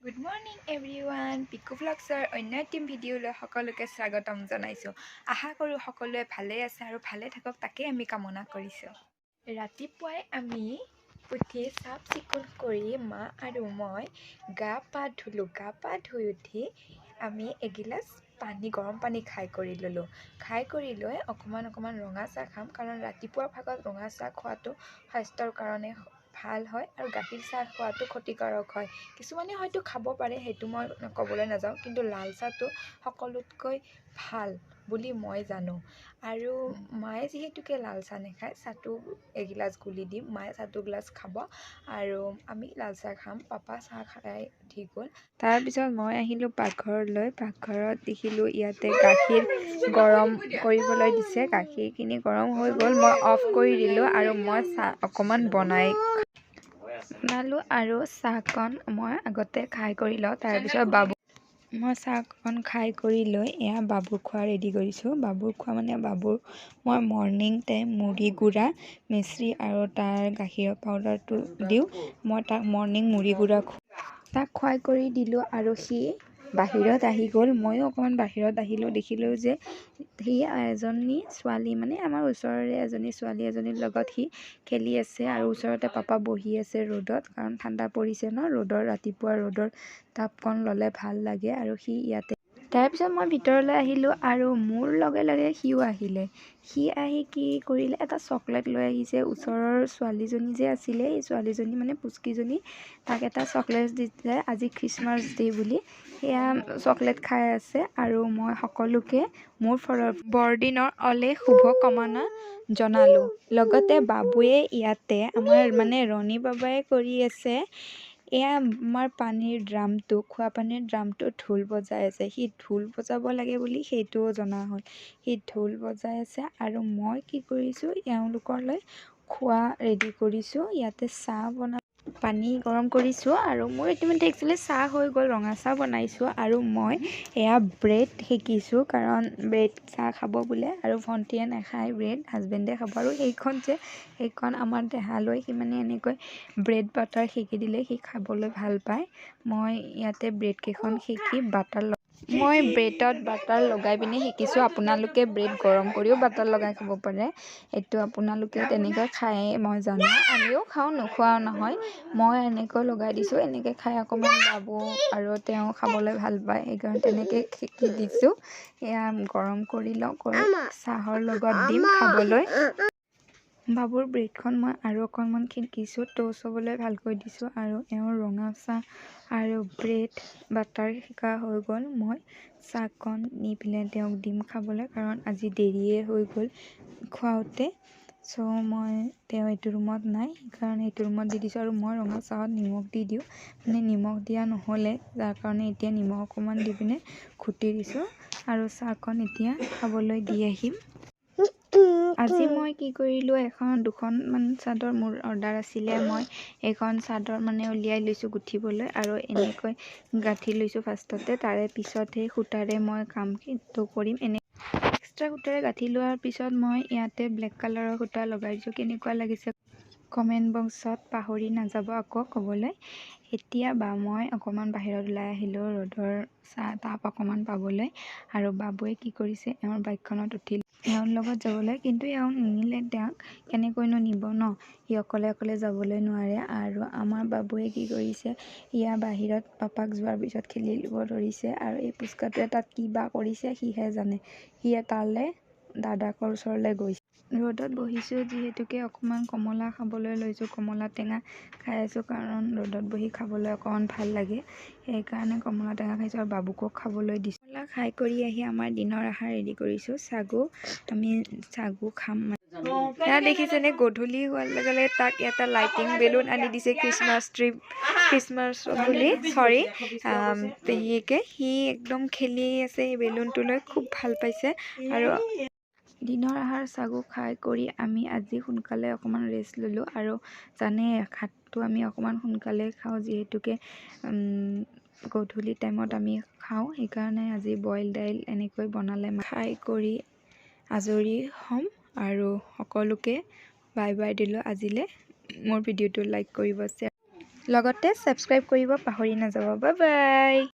Good morning everyone, Piku ভ্লগছৰ অন্য এটি ভিডিঅ'লৈ সকলোকে স্বাগতম জনাইছোঁ। আশা কৰোঁ সকলোৱে ভালে আছে আৰু ভালে থাকক, তাকে আমি কামনা কৰিছোঁ। ৰাতিপুৱাই আমি উঠি চাফ চিকুণ কৰি মা আৰু মই গা পা ধুলোঁ। গা পা ধুই উঠি আমি এগিলাচ গৰম পানী খাই কৰি ল'লোঁ। খাই কৰি লৈ অকণমান ৰঙা চাহ খাম, কাৰণ ৰাতিপুৱাৰ ভাগত ৰঙা চাহ খোৱাটো স্বাস্থ্যৰ কাৰণে ভাল হয় আৰু গাখীৰ চাহ খোৱাটো ক্ষতিকাৰক হয়। কিছুমানে হয়তো খাব পাৰে, সেইটো মই ক'বলৈ নাযাওঁ, কিন্তু লাল চাহটো সকলোতকৈ ভাল বুলি মই জানো। আৰু মায়ে যিহেতুকে লাল চাহ নাখায়, চাহটো এগিলাচ গুলি দিম, মায়ে চাহটো গিলাচ খাব আৰু আমি লাল চাহ খাম। পাপা চাহ খাই উঠি গ'ল। তাৰপিছত মই আহিলোঁ পাকঘৰলৈ। পাকঘৰত দেখিলোঁ ইয়াতে গাখীৰ গৰম কৰিবলৈ দিছে। গাখীৰখিনি গৰম হৈ গ'ল, মই অফ কৰি দিলোঁ আৰু মই চাহ অকণমান বনালোঁ আৰু চাহকণ মই আগতে খাই কৰি লওঁ। তাৰপিছত মই চাহকণ খাই কৰি লৈ এয়া বাবুক খোৱা ৰেডি কৰিছোঁ। বাবুক খোৱা মানে মই মৰ্ণিং টাইম মুড়ি গুড়া, মিশ্ৰি আৰু তাৰ গাখীৰৰ পাউডাৰটো দিওঁ। মই তাক মৰ্ণিং মুড়ি গুড়া তাক খুৱাই কৰি দিলোঁ আৰু সি বাহিৰত আহি গ'ল। ময়ো অকণমান বাহিৰত আহিলোঁ, দেখিলোঁ যে সি এজনী ছোৱালী, মানে আমাৰ ওচৰৰে এজনী ছোৱালী এজনীৰ লগত সি খেলি আছে আৰু ওচৰতে পাপা বহি আছে ৰ'দত, কাৰণ ঠাণ্ডা পৰিছে ন, ৰাতিপুৱা ৰ'দৰ তাপকণ ল'লে ভাল লাগে আৰু সি ইয়াতে। তাৰপিছত মই ভিতৰলৈ আহিলোঁ আৰু মোৰ লগে লগে সিও আহিলে। সি আহি কি কৰিলে, এটা চকলেট লৈ আহিছে। ওচৰৰ ছোৱালীজনী যে আছিলে, এই ছোৱালীজনী মানে পুচকিজনী, তাক এটা চকলেট দিছে আজি খ্ৰীষ্টমাছ ডে বুলি। সেয়া চকলেট খাই আছে আৰু মই সকলোকে মোৰ বৰদিনৰ অলেখ শুভকামনা জনালোঁ। লগতে বাবুৱে ইয়াতে আমাৰ মানে ৰণী বাবাই কৰি আছে, এয়া আমাৰ খোৱা পানীৰ ড্ৰামটো ঢোল বজাই আছে। সি ঢোল বজাব লাগে বুলি সেইটোও জনা হ'ল। সি ঢোল বজাই আছে আৰু মই কি কৰিছোঁ, এওঁলোকলৈ খোৱা ৰেডি কৰিছোঁ। ইয়াতে পানী গৰম কৰিছোঁ আৰু মোৰ ইতিমধ্যে একচুৱেলি চাহ হৈ গ'ল, ৰঙা চাহ বনাইছোঁ আৰু মই এয়া ব্ৰেড সেকিছোঁ, কাৰণ ব্ৰেড চাহ খাব বোলে আৰু ভণ্টিয়ে নাখায় ব্ৰেড, হাজবেণ্ডে খাব। আৰু সেইখন আমাৰ দেহালৈ সি মানে এনেকৈ ব্ৰেড বাটাৰ সেকি দিলে সি খাবলৈ ভাল পায়। মই ইয়াতে ব্ৰেডকেইখন সেকি মই ব্ৰেডত বাটাৰ লগাই পিনে সেকিছোঁ। আপোনালোকে ব্ৰেড গৰম কৰিও বাটাৰ লগাই খাব পাৰে, এইটো আপোনালোকে তেনেকৈ খায়ে মই জানো, আমিও খাওঁ, নোখোৱাও নহয়। মই এনেকৈ লগাই দিছোঁ, এনেকৈ খাই অকণমান বাবু আৰু তেওঁ খাবলৈ ভাল পায়, সেইকাৰণে তেনেকৈ সেকি দিছোঁ। এয়া গৰম কৰি লওঁ, চাহৰ লগত দিম খাবলৈ। বাবুৰ ব্ৰেডখন মই আৰু অকণমান সেকিছোঁ, ট'ষ্ট হ'বলৈ ভালকৈ দিছোঁ আৰু এওঁৰ ৰঙা চাহ আৰু ব্ৰেড বাটাৰ সেকা হৈ গ'ল। মই চাহকণ নি পিনে তেওঁক দিম খাবলৈ, কাৰণ আজি দেৰিয়ে হৈ গ'ল খুৱাওঁতে। তেওঁ এইটো ৰুমত নাই, সেইকাৰণে এইটো ৰুমত দি দিছোঁ। আৰু মই ৰঙা চাহত নিমখ দি দিওঁ, মানে নিমখ দিয়া নহ'লে, যাৰ কাৰণে এতিয়া নিমখ অকণমান দি পিনে ঘুটি দিছোঁ আৰু চাহকণ এতিয়া খাবলৈ দি আহিম। আজি মই কি কৰিলোঁ, দুখনমান চাদৰ মোৰ অৰ্ডাৰ আছিলে, মই এইখন চাদৰ মানে উলিয়াই লৈছোঁ গুঠিবলৈ আৰু এনেকৈ গাঁঠি লৈছোঁ ফাৰ্ষ্টতে, তাৰে পিছত সেই সূতাৰে মই কামটো কৰিম। এক্সট্ৰা সূতাৰে গাঁঠি লোৱাৰ পিছত মই ইয়াতে ব্লেক কালাৰৰ সূতা লগাই দিছোঁ। কেনেকুৱা লাগিছে কমেণ্ট বক্সত পাহৰি নাযাব আকৌ ক'বলৈ। এতিয়া মই অকণমান বাহিৰত ওলাই আহিলোঁ ৰ'দৰ তাপ অকণমান পাবলৈ, আৰু বাবুৱে কি কৰিছে, এওঁৰ বাইকখনত উঠিল এওঁৰ লগত যাবলৈ, কিন্তু এওঁ নিনিলে, তেওঁক কেনেকৈনো নিব ন, সি অকলে যাবলৈ নোৱাৰে। আৰু আমাৰ বাবুৱে কি কৰিছে, ইয়া বাহিৰত পাপাক যোৱাৰ পিছত খেলিব ধৰিছে আৰু এই পুচকাটোৱে তাত কি বা কৰিছে সিহে জানে। সি তালৈ দাদাকৰ ওচৰলৈ গৈছে। ৰ'দত বহিছোঁ যিহেতুকে অকণমান কমলা খাবলৈ লৈছোঁ, কমলা টেঙা খাই আছোঁ, কাৰণ ৰ'দত বহি খাবলৈ অকণমান ভাল লাগে, সেইকাৰণে কমলা টেঙা খাইছোঁ আৰু বাবুকো খাবলৈ দিছোঁ। কমলা খাই কৰি আহি আমাৰ দিনৰ আহাৰ ৰেডি কৰিছোঁ, আমি চাগু খাম। এয়া দেখিছেনে, গধূলি হোৱাৰ লগে লগে তাক এটা লাইটিং বেলুন আনি দিছে, খ্ৰীষ্টমাছ বুলি, পেহীয়েকে। সি একদম খেলি আছে এই বেলুনটো লৈ, খুব ভাল পাইছে। আৰু দিনৰ আহাৰ চাগু খাই কৰি আমি আজি সোনকালে অকণমান ৰেষ্ট ল'লোঁ, আৰু জানে ভাতটো আমি অকণমান সোনকালে খাওঁ, যিহেতুকে গধূলি টাইমত আমি খাওঁ, সেইকাৰণে আজি বইল দাইল এনেকৈ বনালে খাই কৰি আজৰি হ'ম আৰু সকলোকে বাই বাই দিলোঁ আজিলৈ। মোৰ ভিডিঅ'টো লাইক কৰিব, শ্বেয়াৰ লগতে ছাবস্ক্ৰাইব কৰিব পাহৰি নাযাব। Bye bye.